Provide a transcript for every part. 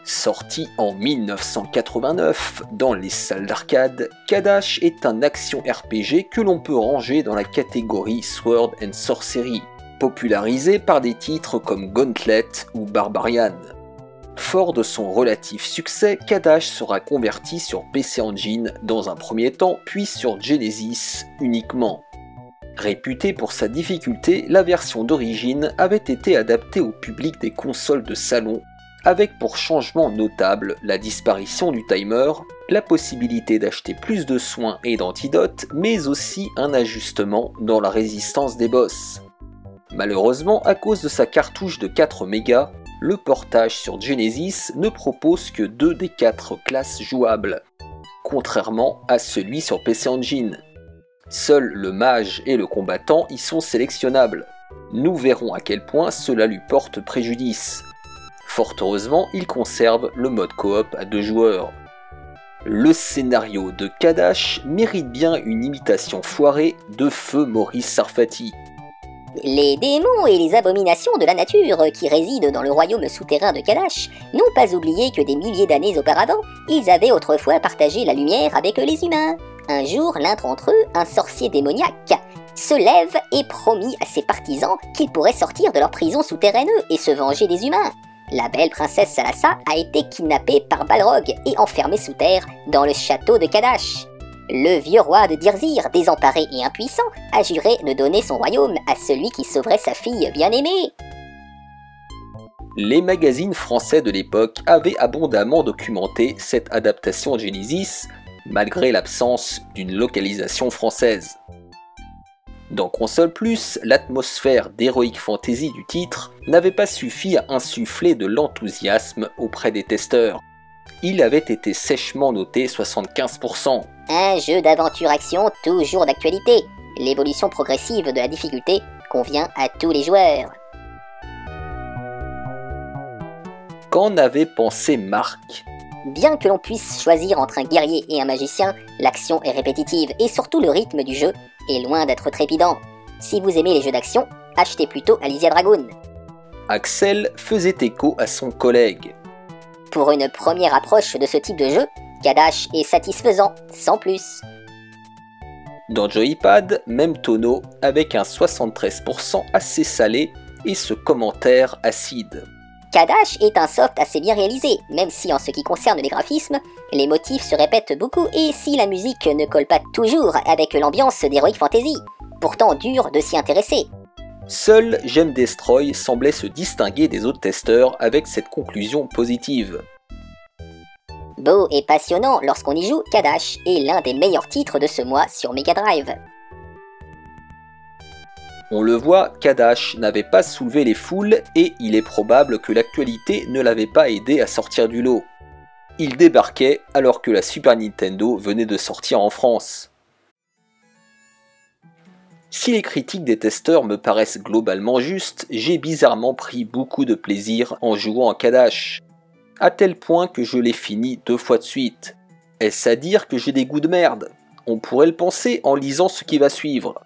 Sorti en 1989 dans les salles d'arcade, Cadash est un action RPG que l'on peut ranger dans la catégorie Sword and Sorcery, popularisé par des titres comme Gauntlet ou Barbarian. Fort de son relatif succès, Cadash sera converti sur PC Engine dans un premier temps, puis sur Genesis uniquement. Réputée pour sa difficulté, la version d'origine avait été adaptée au public des consoles de salon, avec pour changement notable la disparition du timer, la possibilité d'acheter plus de soins et d'antidotes, mais aussi un ajustement dans la résistance des boss. Malheureusement, à cause de sa cartouche de 4 mégas, le portage sur Genesis ne propose que 2 des 4 classes jouables, contrairement à celui sur PC Engine. Seuls le mage et le combattant y sont sélectionnables. Nous verrons à quel point cela lui porte préjudice. Fort heureusement, il conserve le mode coop à 2 joueurs. Le scénario de Cadash mérite bien une imitation foirée de feu Maurice Sarfati. Les démons et les abominations de la nature qui résident dans le royaume souterrain de Cadash n'ont pas oublié que des milliers d'années auparavant, ils avaient autrefois partagé la lumière avec les humains. Un jour, l'un d'entre eux, un sorcier démoniaque, se lève et promit à ses partisans qu'ils pourraient sortir de leur prison souterraine et se venger des humains. La belle princesse Salassa a été kidnappée par Balrog et enfermée sous terre dans le château de Cadash. Le vieux roi de Dirzir, désemparé et impuissant, a juré de donner son royaume à celui qui sauverait sa fille bien-aimée. Les magazines français de l'époque avaient abondamment documenté cette adaptation Genesis, malgré l'absence d'une localisation française. Dans Console Plus, l'atmosphère d'Heroic Fantasy du titre n'avait pas suffi à insuffler de l'enthousiasme auprès des testeurs. Il avait été sèchement noté 75%. Un jeu d'aventure-action toujours d'actualité. L'évolution progressive de la difficulté convient à tous les joueurs. Qu'en avait pensé Marc ? Bien que l'on puisse choisir entre un guerrier et un magicien, l'action est répétitive et surtout le rythme du jeu est loin d'être trépidant. Si vous aimez les jeux d'action, achetez plutôt Alysia Dragoon. Axel faisait écho à son collègue. Pour une première approche de ce type de jeu, Cadash est satisfaisant, sans plus. Dans Joypad, même tonneau, avec un 73% assez salé et ce commentaire acide. Cadash est un soft assez bien réalisé, même si en ce qui concerne les graphismes, les motifs se répètent beaucoup et si la musique ne colle pas toujours avec l'ambiance d'Heroic Fantasy. Pourtant dur de s'y intéresser. Seul Gem Destroy semblait se distinguer des autres testeurs avec cette conclusion positive. Beau et passionnant lorsqu'on y joue, Cadash est l'un des meilleurs titres de ce mois sur Mega Drive. On le voit, Cadash n'avait pas soulevé les foules et il est probable que l'actualité ne l'avait pas aidé à sortir du lot. Il débarquait alors que la Super Nintendo venait de sortir en France. Si les critiques des testeurs me paraissent globalement justes, j'ai bizarrement pris beaucoup de plaisir en jouant à Cadash, à tel point que je l'ai fini 2 fois de suite. Est-ce à dire que j'ai des goûts de merde? On pourrait le penser en lisant ce qui va suivre.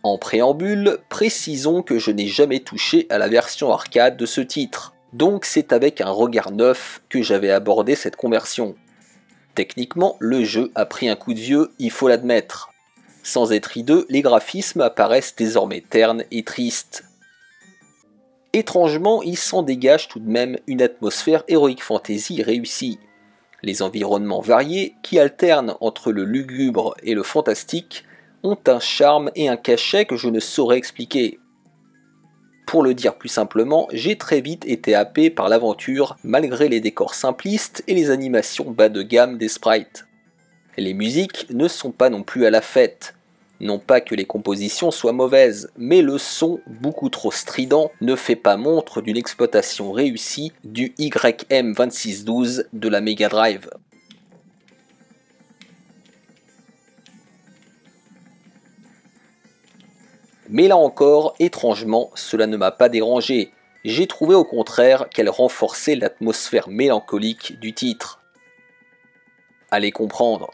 En préambule, précisons que je n'ai jamais touché à la version arcade de ce titre, donc c'est avec un regard neuf que j'avais abordé cette conversion. Techniquement, le jeu a pris un coup de vieux, il faut l'admettre. Sans être hideux, les graphismes apparaissent désormais ternes et tristes. Étrangement, il s'en dégage tout de même une atmosphère Heroic Fantasy réussie. Les environnements variés, qui alternent entre le lugubre et le fantastique, ont un charme et un cachet que je ne saurais expliquer. Pour le dire plus simplement, j'ai très vite été happé par l'aventure malgré les décors simplistes et les animations bas de gamme des sprites. Les musiques ne sont pas non plus à la fête. Non pas que les compositions soient mauvaises, mais le son, beaucoup trop strident, ne fait pas montre d'une exploitation réussie du YM2612 de la Mega Drive. Mais là encore, étrangement, cela ne m'a pas dérangé. J'ai trouvé au contraire qu'elle renforçait l'atmosphère mélancolique du titre. Allez comprendre.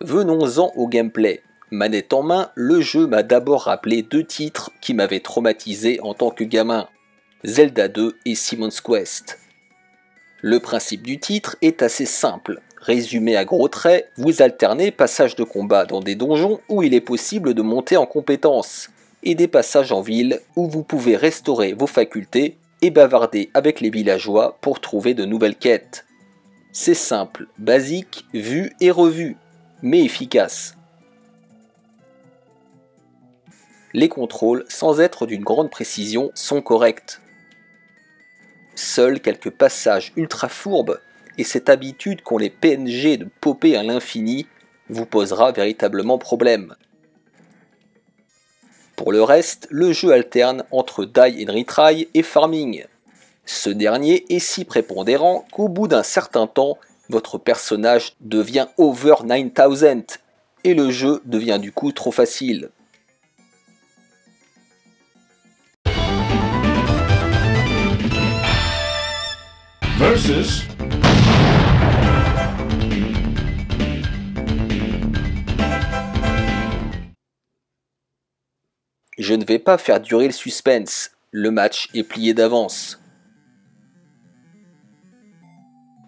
Venons-en au gameplay. Manette en main, le jeu m'a d'abord rappelé 2 titres qui m'avaient traumatisé en tant que gamin, Zelda 2 et Simon's Quest. Le principe du titre est assez simple. Résumé à gros traits, vous alternez passages de combat dans des donjons où il est possible de monter en compétences, et des passages en ville où vous pouvez restaurer vos facultés et bavarder avec les villageois pour trouver de nouvelles quêtes. C'est simple, basique, vu et revu, mais efficace. Les contrôles, sans être d'une grande précision, sont corrects. Seuls quelques passages ultra fourbes et cette habitude qu'ont les PNG de popper à l'infini vous posera véritablement problème. Pour le reste, le jeu alterne entre die and retry et farming. Ce dernier est si prépondérant qu'au bout d'un certain temps, votre personnage devient over 9000 et le jeu devient du coup trop facile. Versus Je ne vais pas faire durer le suspense, le match est plié d'avance.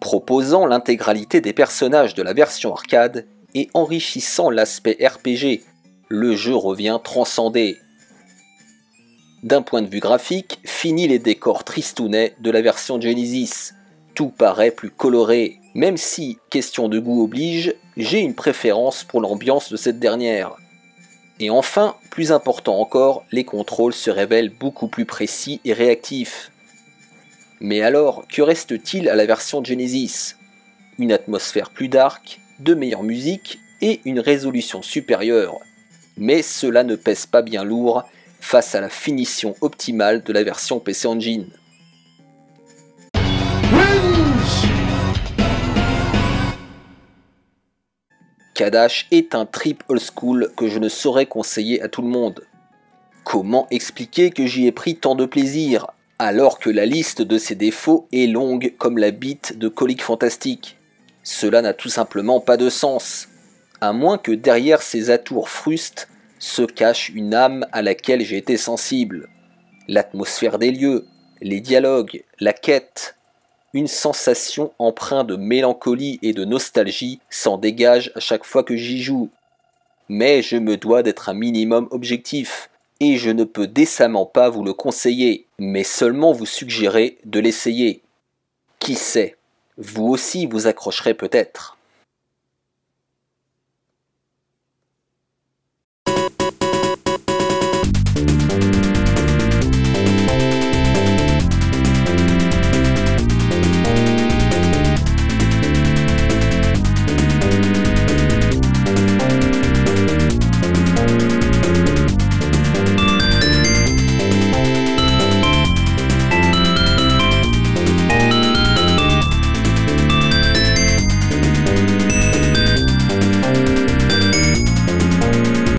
Proposant l'intégralité des personnages de la version arcade et enrichissant l'aspect RPG, le jeu revient transcendé. D'un point de vue graphique, fini les décors tristounets de la version Genesis. Tout paraît plus coloré, même si, question de goût oblige, j'ai une préférence pour l'ambiance de cette dernière. Et enfin, plus important encore, les contrôles se révèlent beaucoup plus précis et réactifs. Mais alors, que reste-t-il à la version Genesis? Une atmosphère plus dark, de meilleure musique et une résolution supérieure. Mais cela ne pèse pas bien lourd face à la finition optimale de la version PC Engine. Cadash est un trip old school que je ne saurais conseiller à tout le monde. Comment expliquer que j'y ai pris tant de plaisir, alors que la liste de ses défauts est longue comme la bite de Colique Fantastique? Cela n'a tout simplement pas de sens, à moins que derrière ces atours frustes se cache une âme à laquelle j'ai été sensible. L'atmosphère des lieux, les dialogues, la quête. Une sensation empreinte de mélancolie et de nostalgie s'en dégage à chaque fois que j'y joue. Mais je me dois d'être un minimum objectif, et je ne peux décemment pas vous le conseiller, mais seulement vous suggérer de l'essayer. Qui sait, vous aussi vous accrocherez peut-être.